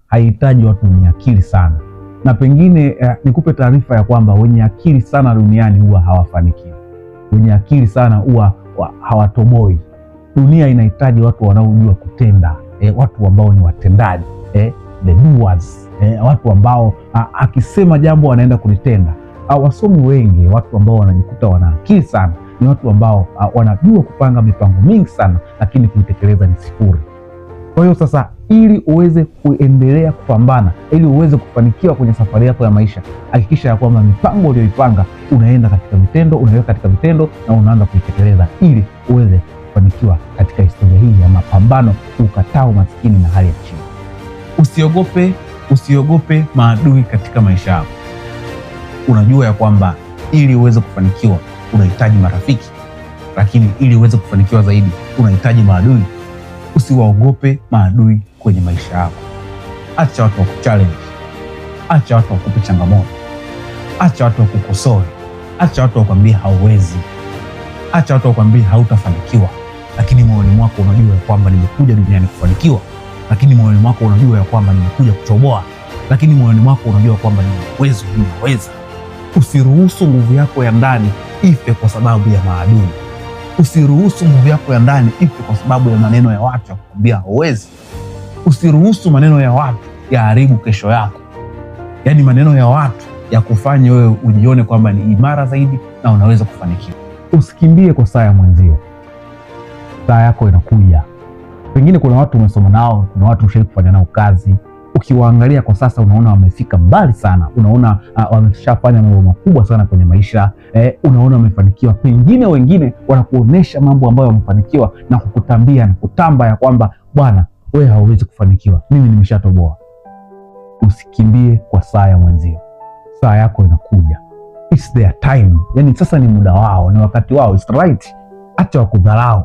haihitaji watu wenye akili sana, na pengine nikupe taarifa ya kwamba wenye akili sana duniani huwa hawafanikiwi. Wenye akili sana huwa hawatoboi. Dunia inahitaji watu wanaojua kutenda, watu ambao ni watendaji, the doers, watu ambao akisema jambo wanaenda kulitenda. Wasomi wengi, watu ambao wanajikuta wana akili sana, ni watu ambao wanajua kupanga mipango mingi sana, lakini kuitekeleza ni sifuri. Kwa hiyo sasa, ili uweze kuendelea kupambana, ili uweze kufanikiwa kwenye safari yako ya maisha, hakikisha ya kwamba mipango uliyoipanga unaenda katika vitendo, unaweka katika vitendo na unaanza kuitekeleza, ili uweze kufanikiwa katika historia hii ya mapambano, ukatao maskini na hali ya chini. Usiogope maadui katika maisha yako. Unajua ya kwamba ili uweze kufanikiwa unahitaji marafiki, lakini ili uweze kufanikiwa zaidi unahitaji maadui. Usiwaogope maadui kwenye maisha yako. Acha watu wakuchallenge, acha watu wakupe changamoto, acha watu wakukosoe, acha watu wakwambie hauwezi, acha watu wakwambie hautafanikiwa, lakini moyoni mwako unajua ya kwamba nimekuja duniani kufanikiwa, lakini moyoni mwako unajua ya kwamba nimekuja kutoboa, lakini moyoni mwako unajua kwamba ninaweza. Usiruhusu nguvu yako ya ndani ife kwa sababu ya maadui. Usiruhusu nguvu yako ya ndani ife kwa sababu ya maneno ya watu ya kukwambia hauwezi. Usiruhusu maneno ya watu yaharibu kesho yako, yaani maneno ya watu ya kufanya wewe ujione kwamba ni imara zaidi na unaweza kufanikiwa. Usikimbie kwa saa ya mwenzio. Saa yako inakuja. Pengine kuna watu umesoma nao, kuna watu ushawahi kufanya nao kazi, ukiwaangalia kwa sasa unaona wamefika mbali sana, unaona wameshafanya mambo makubwa sana kwenye maisha, unaona wamefanikiwa. Pengine wengine wanakuonesha mambo ambayo wamefanikiwa na kukutambia na kutamba ya kwamba bwana, wewe hauwezi kufanikiwa, mimi nimeshatoboa. Usikimbie kwa saa ya mwenzio. Saa yako inakuja. It's their time. Yani sasa ni muda wao, ni wakati wao. It's right. Acha wakudharau,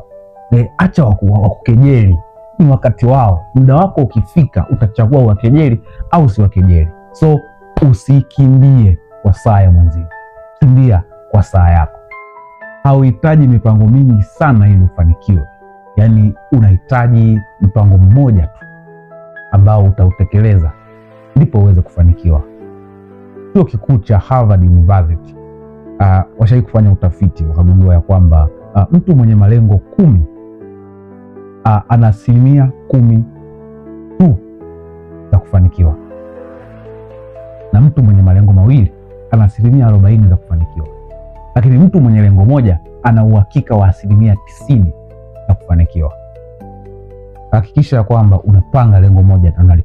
acha wakukejeli. Ni wakati wao. Muda wako ukifika, utachagua wakejeli au si wakejeli. So usikimbie kwa saa ya mwenzio, kimbia kwa saa yako. Hauhitaji mipango mingi sana ili ufanikiwe. Yani unahitaji mpango mmoja tu ambao utautekeleza ndipo uweze kufanikiwa. Chuo kikuu cha Harvard University washawahi kufanya utafiti, wakagundua ya kwamba mtu mwenye malengo 10 ana 10% tu za kufanikiwa, na mtu mwenye malengo 2 ana 40% za kufanikiwa, lakini mtu mwenye lengo moja ana uhakika wa 90% za kufanikiwa. Hakikisha ya kwamba unapanga lengo moja na